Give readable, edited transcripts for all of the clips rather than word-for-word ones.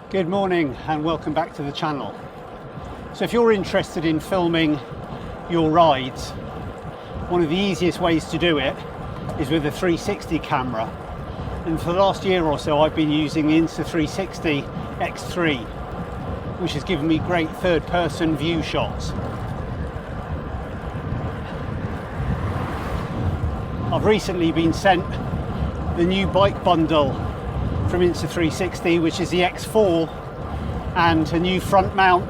Good morning and welcome back to the channel. So if you're interested in filming your rides, one of the easiest ways to do it is with a 360 camera. And for the last year or so I've been using the Insta360 X4, which has given me great third-person view shots. I've recently been sent the new bike bundle from Insta360, which is the X4, and a new front mount,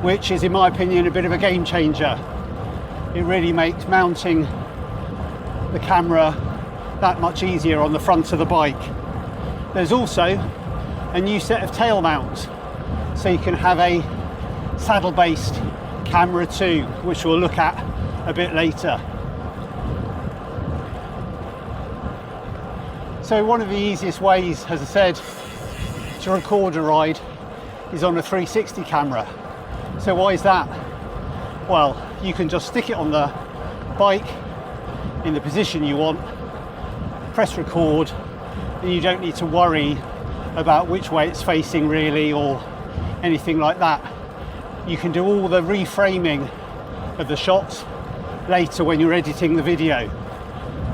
which is in my opinion a bit of a game changer. It really makes mounting the camera that much easier on the front of the bike. There's also a new set of tail mounts, so you can have a saddle-based camera too, which we'll look at a bit later. So one of the easiest ways, as I said, to record a ride is on a 360 camera. So why is that? Well, you can just stick it on the bike in the position you want, press record, and you don't need to worry about which way it's facing really or anything like that. You can do all the reframing of the shots later when you're editing the video,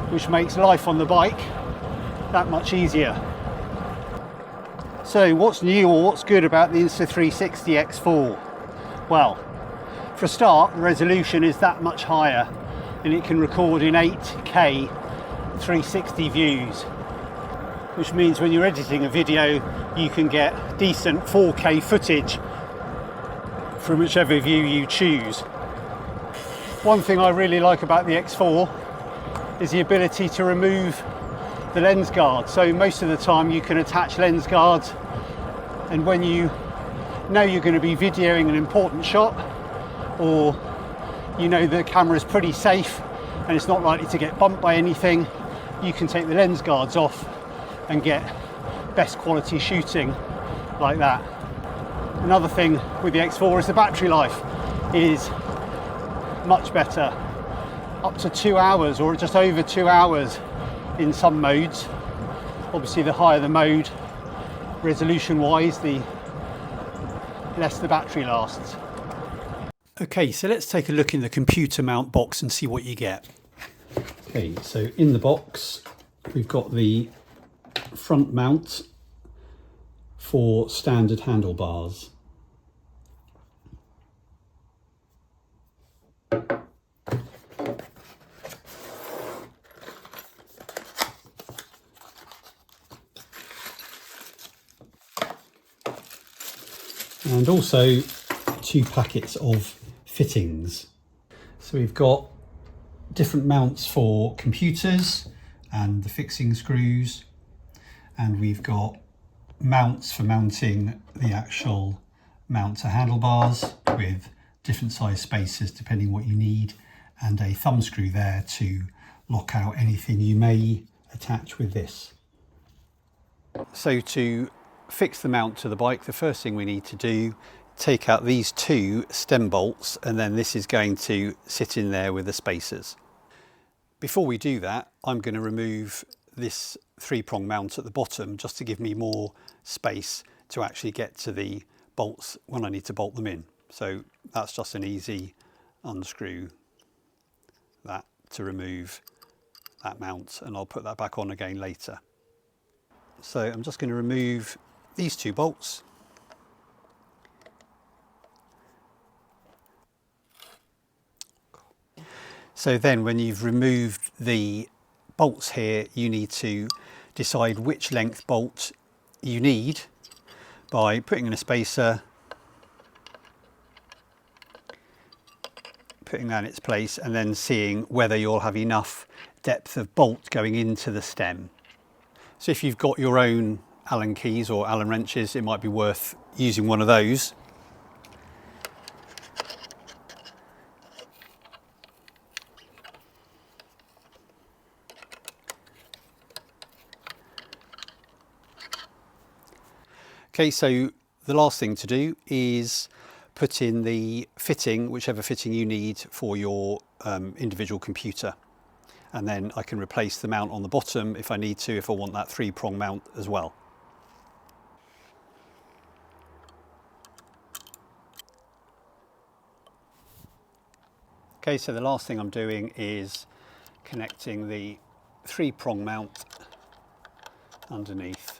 which makes life on the bike that much easier. So what's new or what's good about the Insta360 X4? Well, for a start, the resolution is that much higher and it can record in 8K 360 views, which means when you're editing a video you can get decent 4K footage from whichever view you choose. One thing I really like about the X4 is the ability to remove the lens guard. So most of the time you can attach lens guards, and when you know you're going to be videoing an important shot, or you know the camera is pretty safe and it's not likely to get bumped by anything, you can take the lens guards off and get best quality shooting like that. Another thing with the X4 is the battery life is much better, up to 2 hours or just over 2 hours in some modes. Obviously the higher the mode resolution wise, the less the battery lasts. Okay, so let's take a look in the computer mount box and see what you get. Okay, so in the box we've got the front mount for standard handlebars. And also 2 packets of fittings. So we've got different mounts for computers and the fixing screws, and we've got mounts for mounting the actual mount to handlebars with different size spacers depending what you need, and a thumb screw there to lock out anything you may attach with this. So to fix the mount to the bike, the first thing we need to do, take out these 2 stem bolts, and then this is going to sit in there with the spacers. Before we do that, I'm going to remove this 3-prong mount at the bottom just to give me more space to actually get to the bolts when I need to bolt them in. So that's just an easy unscrew that to remove that mount, and I'll put that back on again later. So I'm just going to remove these 2 bolts. So then when you've removed the bolts here, you need to decide which length bolt you need by putting in a spacer, putting that in its place, and then seeing whether you'll have enough depth of bolt going into the stem. So if you've got your own Allen keys or Allen wrenches, it might be worth using one of those. Okay, so the last thing to do is put in the fitting, whichever fitting you need for your individual computer. And then I can replace the mount on the bottom if I need to, if I want that 3-prong mount as well. Okay, so the last thing I'm doing is connecting the 3-prong mount underneath.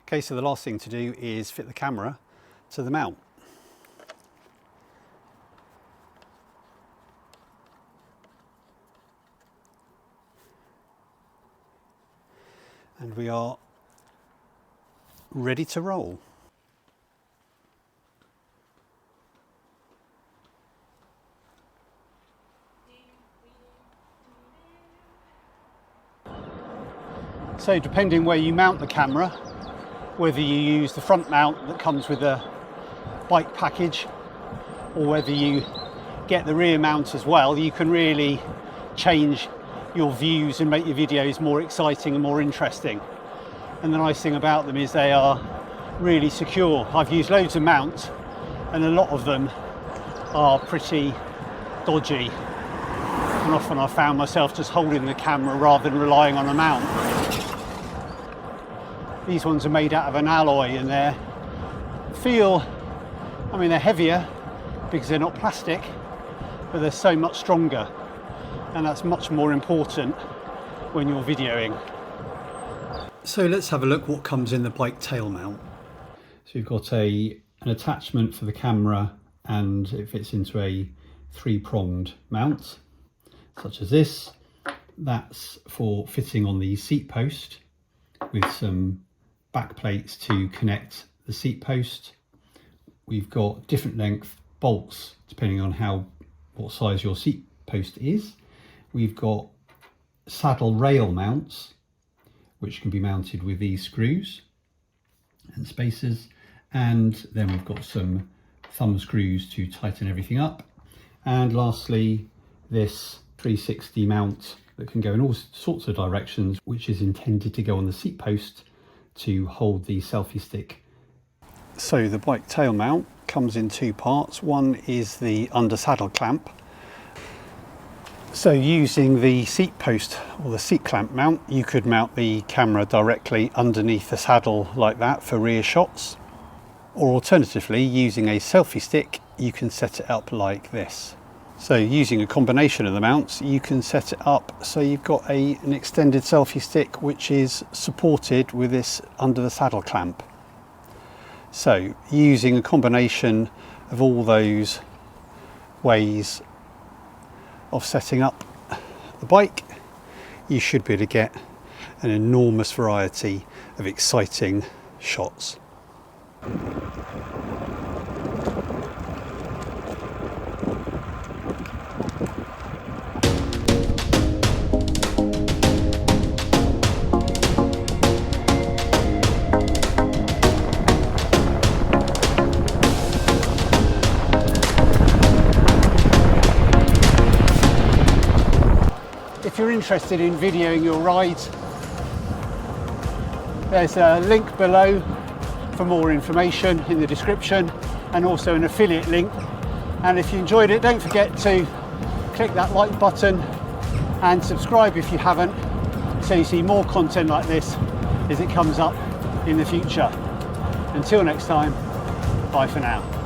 Okay, so the last thing to do is fit the camera to the mount. And we are ready to roll. So depending where you mount the camera, whether you use the front mount that comes with the bike package or whether you get the rear mount as well, you can really change your views and make your videos more exciting and more interesting. And the nice thing about them is they are really secure. I've used loads of mounts and a lot of them are pretty dodgy, and often I found myself just holding the camera rather than relying on a mount. These ones are made out of an alloy and they're heavier because they're not plastic, but they're so much stronger, and that's much more important when you're videoing. So let's have a look what comes in the bike tail mount. So you've got an attachment for the camera, and it fits into a 3-pronged mount such as this. That's for fitting on the seat post with some back plates to connect the seat post. We've got different length bolts depending on what size your seat post is. We've got saddle rail mounts which can be mounted with these screws and spacers, and then we've got some thumb screws to tighten everything up. And lastly, this 360 mount that can go in all sorts of directions, which is intended to go on the seat post to hold the selfie stick. So the bike tail mount comes in 2 parts. One is the under saddle clamp. So using the seat post or the seat clamp mount, you could mount the camera directly underneath the saddle like that for rear shots. Or alternatively, using a selfie stick, you can set it up like this. So using a combination of the mounts, you can set it up so you've got an extended selfie stick which is supported with this under the saddle clamp. So using a combination of all those ways of setting up the bike, you should be able to get an enormous variety of exciting shots. If you're interested in videoing your rides, there's a link below for more information in the description, and also an affiliate link. And if you enjoyed it, don't forget to click that like button and subscribe if you haven't, so you see more content like this as it comes up in the future. Until next time, bye for now.